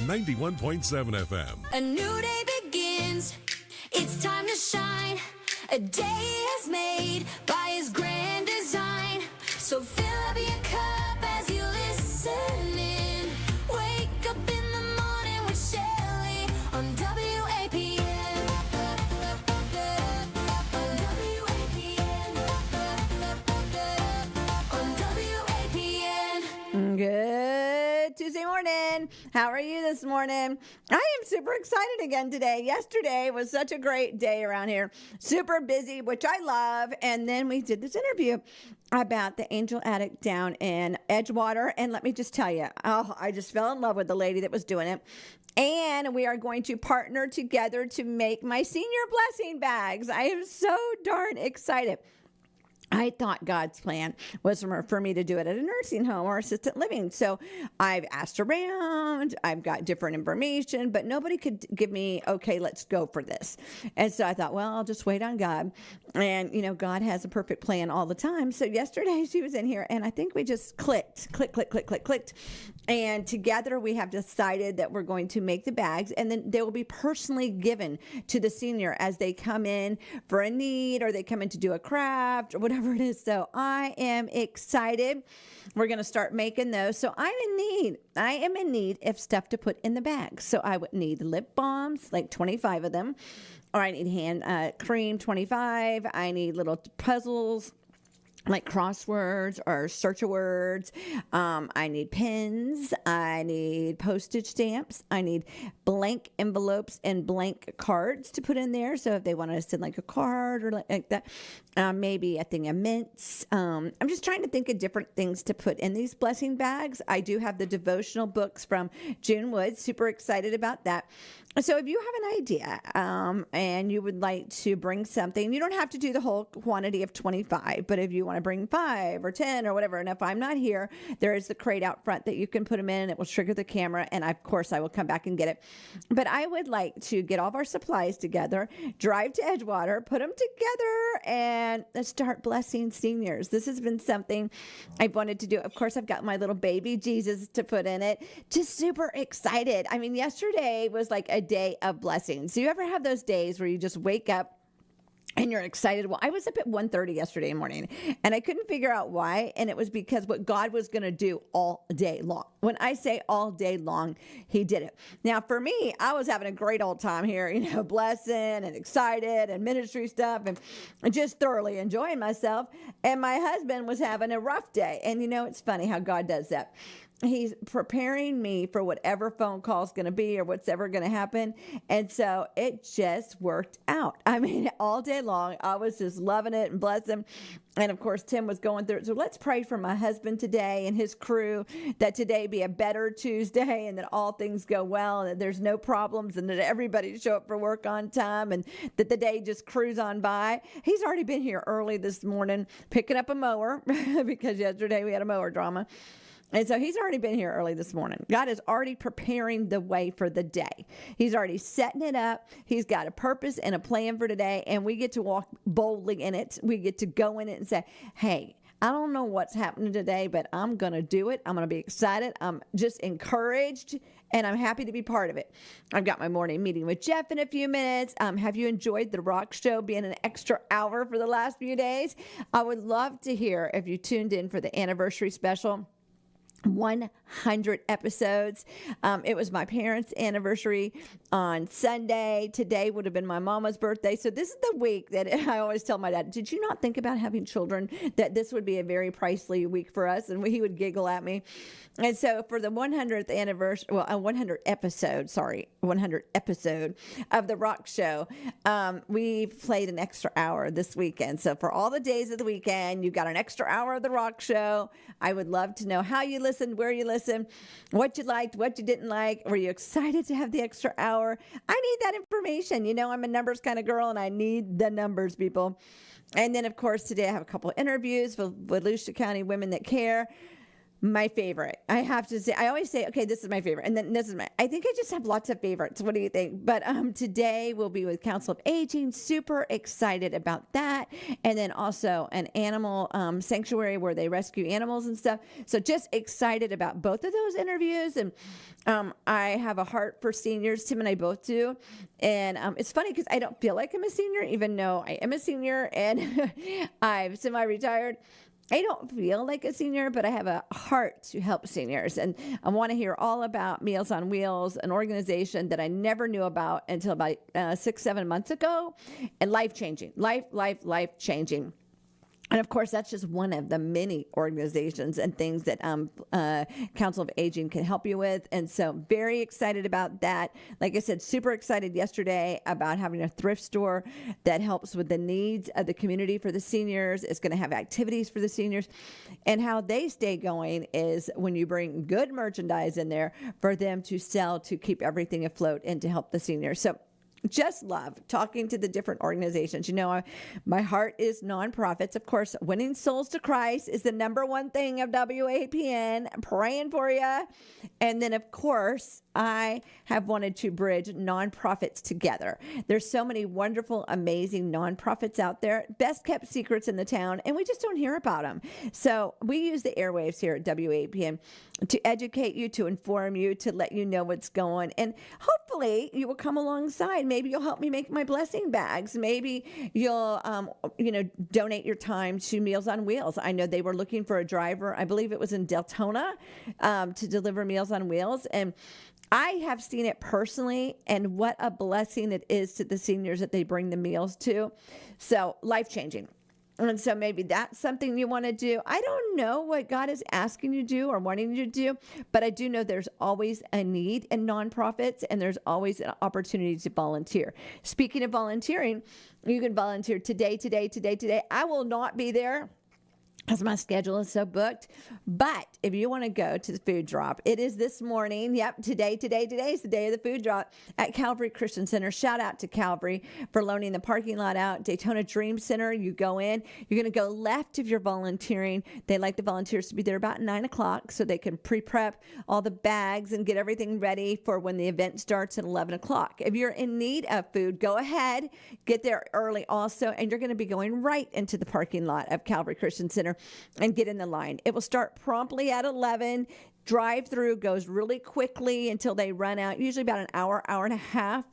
91.7 FM. A new day begins. It's time to shine. A day is made by his grand design. So fill up your cup as you listen in. Wake up in the morning with Shelly on WAPN. On WAPN. On WAPN. Good Tuesday morning. How are you this morning? I am super excited again today. Yesterday was such a great day around here. Super busy, which I love. And then we did this interview about the Angel Addict down in Edgewater. And let me just tell you, I just fell in love with the lady that was doing it. And we are going to partner together to make my senior blessing bags. I am so darn excited. I thought God's plan was for me to do it at a nursing home or assisted living. So I've asked around, I've got different information, but nobody could give me, okay, let's go for this. And so I thought, well, I'll just wait on God. And, you know, God has a perfect plan all the time. So yesterday she was in here and I think we just clicked. And together we have decided that we're going to make the bags and then they will be personally given to the senior as they come in for a need or they come in to do a craft or whatever it is. So I am excited. We're going to start making those. So I am in need of stuff to put in the bags. So I would need lip balms, like 25 of them, or I need hand cream, 25. I need little puzzles, like crosswords or search of words. I need pens. I need postage stamps. I need blank envelopes and blank cards to put in there. So if they want to send like a card or like that, maybe a thing of mints. I'm just trying to think of different things to put in these blessing bags. I do have the devotional books from June Woods. Super excited about that. So if you have an idea and you would like to bring something, you don't have to do the whole quantity of 25, but if you want to bring 5 or 10 or whatever, and if I'm not here, there is the crate out front that you can put them in. It will trigger the camera, and of course, I will come back and get it. But I would like to get all of our supplies together, drive to Edgewater, put them together, and start blessing seniors. This has been something I've wanted to do. Of course, I've got my little baby Jesus to put in it. Just super excited. I mean, yesterday was like a day of blessings. Do you ever have those days where you just wake up and you're excited? Well, I was up at 1:30 yesterday morning and I couldn't figure out why. And it was because what God was going to do all day long. When I say all day long, he did it. Now for me, I was having a great old time here, you know, blessing and excited and ministry stuff and just thoroughly enjoying myself. And my husband was having a rough day. And you know, it's funny how God does that. He's preparing me for whatever phone call is going to be or what's ever going to happen. And so it just worked out. I mean, all day long, I was just loving it and blessing. And of course, Tim was going through it. So let's pray for my husband today and his crew, that today be a better Tuesday and that all things go well and that there's no problems and that everybody show up for work on time and that the day just cruise on by. He's already been here early this morning picking up a mower because yesterday we had a mower drama. And so he's already been here early this morning. God is already preparing the way for the day. He's already setting it up. He's got a purpose and a plan for today, and we get to walk boldly in it. We get to go in it and say, hey, I don't know what's happening today, but I'm going to do it. I'm going to be excited. I'm just encouraged, and I'm happy to be part of it. I've got my morning meeting with Jeff in a few minutes. Have you enjoyed the rock show being an extra hour for the last few days? I would love to hear if you tuned in for the anniversary special. 100 episodes. It was my parents' anniversary on Sunday. Today would have been my mama's birthday. So this is the week that I always tell my dad, did you not think about having children, that this would be a very pricey week for us? And he would giggle at me. And so for the 100th anniversary, 100th episode of the rock show, we played an extra hour this weekend. So for all the days of the weekend, you got an extra hour of the rock show. I would love to know how you listened, where you listened, what you liked, what you didn't like. Were you excited to have the extra hour? I need that information. You know, I'm a numbers kind of girl and I need the numbers, people. And then, of course, today I have a couple of interviews with Volusia County Women That Care. my favorite. I have to say, I always say, okay, this is my favorite. And then this is I think I just have lots of favorites. What do you think? But today we'll be with Council of Aging. Super excited about that. And then also an animal sanctuary where they rescue animals and stuff. So just excited about both of those interviews. And I have a heart for seniors. Tim and I both do. And it's funny because I don't feel like I'm a senior, even though I am a senior and I'm semi-retired. I don't feel like a senior, but I have a heart to help seniors. And I want to hear all about Meals on Wheels, an organization that I never knew about until about 6-7 months ago. And life-changing, life-changing. And of course, that's just one of the many organizations and things that Council of Aging can help you with. And so very excited about that. Like I said, super excited yesterday about having a thrift store that helps with the needs of the community for the seniors. It's going to have activities for the seniors. And how they stay going is when you bring good merchandise in there for them to sell to keep everything afloat and to help the seniors. So just love talking to the different organizations. You know, my heart is nonprofits. Of course, winning souls to Christ is the number one thing of WAPN. I'm praying for you. And then, of course, I have wanted to bridge nonprofits together. There's so many wonderful, amazing nonprofits out there, best kept secrets in the town, and we just don't hear about them. So we use the airwaves here at WAPN to educate you, to inform you, to let you know what's going. And hopefully you will come alongside. Maybe you'll help me make my blessing bags. Maybe you'll, donate your time to Meals on Wheels. I know they were looking for a driver. I believe it was in Deltona to deliver Meals on Wheels. And I have seen it personally, and what a blessing it is to the seniors that they bring the meals to. So life-changing. And so maybe that's something you want to do. I don't know what God is asking you to do or wanting you to do, but I do know there's always a need in nonprofits, and there's always an opportunity to volunteer. Speaking of volunteering, you can volunteer today. I will not be there, as my schedule is so booked. But if you want to go to the food drop, it is this morning. Yep, today is the day of the food drop at Calvary Christian Center. Shout out to Calvary for loaning the parking lot out. Daytona Dream Center, you go in. You're going to go left if you're volunteering. They like the volunteers to be there about 9 o'clock so they can pre-prep all the bags and get everything ready for when the event starts at 11 o'clock. If you're in need of food, go ahead. Get there early also, and you're going to be going right into the parking lot of Calvary Christian Center and get in the line. It will start promptly at 11. Drive-through goes really quickly until they run out, usually about an hour and a half.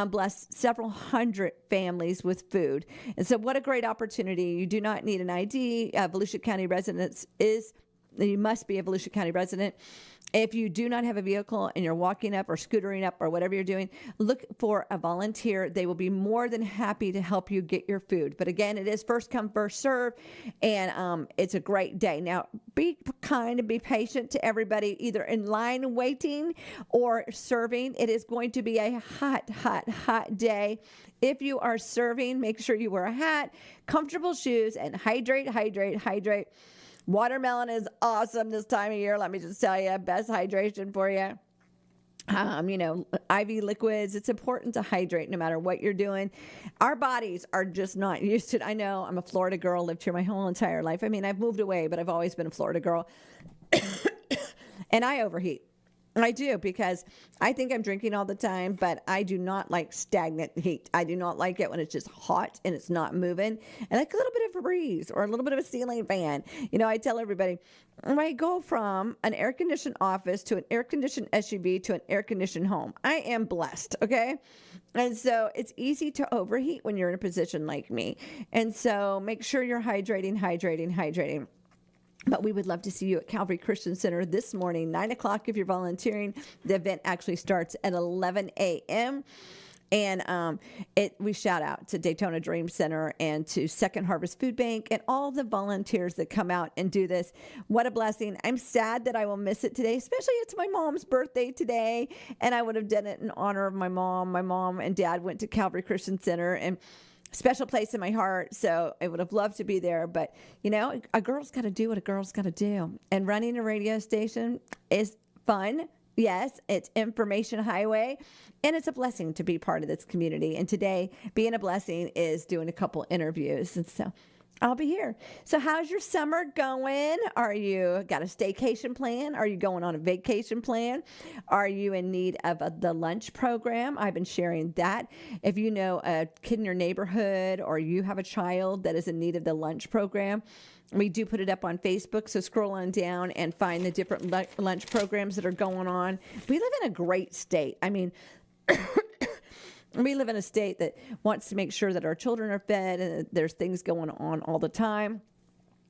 Bless several hundred families with food. And so what a great opportunity. You do not need an ID. Volusia County residents you must be a Volusia County resident. If you do not have a vehicle and you're walking up or scootering up or whatever you're doing, look for a volunteer. They will be more than happy to help you get your food. But again, it is first come, first serve, and it's a great day. Now, be kind and be patient to everybody, either in line waiting or serving. It is going to be a hot day. If you are serving, make sure you wear a hat, comfortable shoes, and hydrate. Watermelon is awesome this time of year. Let me just tell you, best hydration for you. IV liquids. It's important to hydrate no matter what you're doing. Our bodies are just not used to it. I know I'm a Florida girl, lived here my whole entire life. I mean, I've moved away, but I've always been a Florida girl. And I overheat. I do, because I think I'm drinking all the time, but I do not like stagnant heat. I do not like it when it's just hot and it's not moving. And like a little bit of a breeze or a little bit of a ceiling fan. I tell everybody, I go from an air-conditioned office to an air-conditioned SUV to an air-conditioned home. I am blessed, okay? And so it's easy to overheat when you're in a position like me. And so make sure you're hydrating. But we would love to see you at Calvary Christian Center this morning, 9 o'clock if you're volunteering. The event actually starts at 11 a.m. And we shout out to Daytona Dream Center and to Second Harvest Food Bank and all the volunteers that come out and do this. What a blessing. I'm sad that I will miss it today, especially it's my mom's birthday today. And I would have done it in honor of my mom. My mom and dad went to Calvary Christian Center, and special place in my heart. So I would have loved to be there. But, a girl's got to do what a girl's got to do. And running a radio station is fun. Yes, it's information highway. And it's a blessing to be part of this community. And today, being a blessing is doing a couple interviews. And so I'll be here. So how's your summer going? Are you got a staycation plan? Are you going on a vacation plan? Are you in need of the lunch program? I've been sharing that. If you know a kid in your neighborhood or you have a child that is in need of the lunch program, we do put it up on Facebook, so scroll on down and find the different lunch programs that are going on. We live in a great state. I mean, we live in a state that wants to make sure that our children are fed and that there's things going on all the time.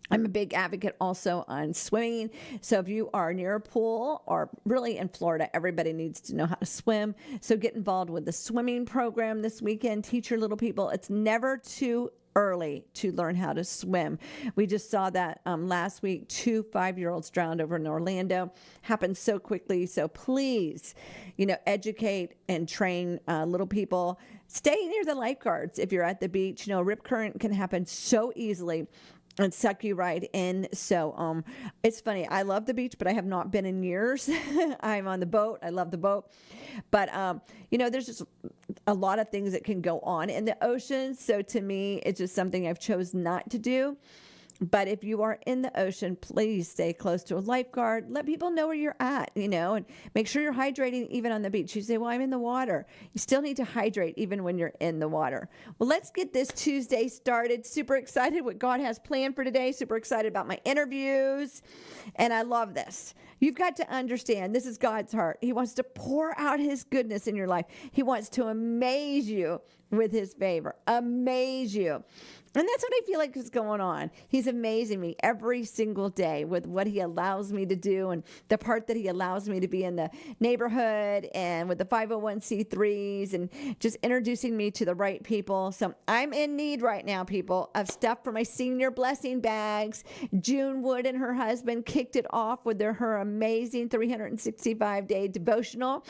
I'm a big advocate also on swimming. So if you are near a pool or really in Florida, everybody needs to know how to swim. So get involved with the swimming program this weekend. Teach your little people. It's never too early to learn how to swim. We just saw that last week. 2 5-year-olds drowned over in Orlando. Happened so quickly. So please, educate and train little people. Stay near the lifeguards if you're at the beach. A rip current can happen so easily and suck you right in. So it's funny. I love the beach, but I have not been in years. I'm on the boat. I love the boat. But, there's just a lot of things that can go on in the ocean. So to me, it's just something I've chosen not to do. But if you are in the ocean, please stay close to a lifeguard. Let people know where you're at, and make sure you're hydrating even on the beach. You say, well, I'm in the water. You still need to hydrate even when you're in the water. Well, let's get this Tuesday started. Super excited what God has planned for today. Super excited about my interviews. And I love this. You've got to understand this is God's heart. He wants to pour out his goodness in your life. He wants to amaze you with his favor. Amaze you. And that's what I feel like is going on. He's amazing me every single day with what he allows me to do and the part that he allows me to be in the neighborhood and with the 501c3s and just introducing me to the right people. So I'm in need right now, people, of stuff for my senior blessing bags. June Wood and her husband kicked it off with her amazing 365-day devotional.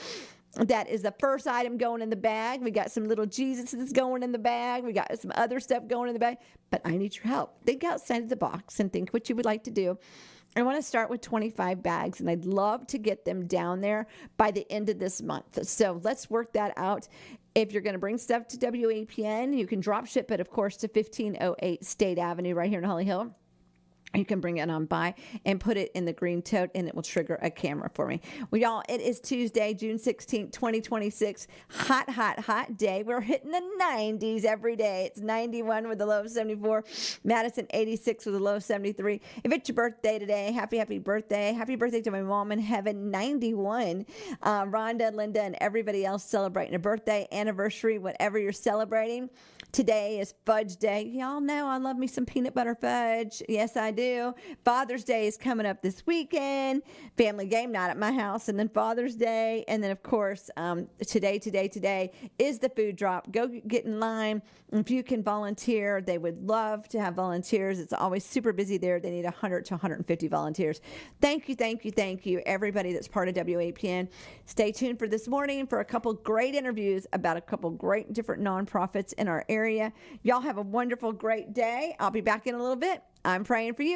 That is the first item going in the bag. We got some little Jesuses going in the bag. We got some other stuff going in the bag. But I need your help. Think outside of the box and think what you would like to do. I want to start with 25 bags, and I'd love to get them down there by the end of this month. So let's work that out. If you're going to bring stuff to WAPN, you can drop ship it, of course, to 1508 State Avenue right here in Holly Hill. You can bring it on by and put it in the green tote, and it will trigger a camera for me. Well, y'all, it is Tuesday, June 16th, 2026. Hot, hot, hot day. We're hitting the 90s every day. It's 91 with a low of 74. Madison, 86 with a low of 73. If it's your birthday today, happy birthday. Happy birthday to my mom in heaven, 91. Rhonda, Linda, and everybody else celebrating a birthday, anniversary, whatever you're celebrating. Today is Fudge Day. Y'all know I love me some peanut butter fudge. Yes, I do. Father's Day is coming up this weekend. Family game night at my house, and then Father's Day. And then, of course, today is the food drop. Go get in line. If you can volunteer, they would love to have volunteers. It's always super busy there. They need 100 to 150 volunteers. Thank you, everybody that's part of WAPN. Stay tuned for this morning for a couple great interviews about a couple great different nonprofits in our area. Y'all have a wonderful, great day. I'll be back in a little bit. I'm praying for you.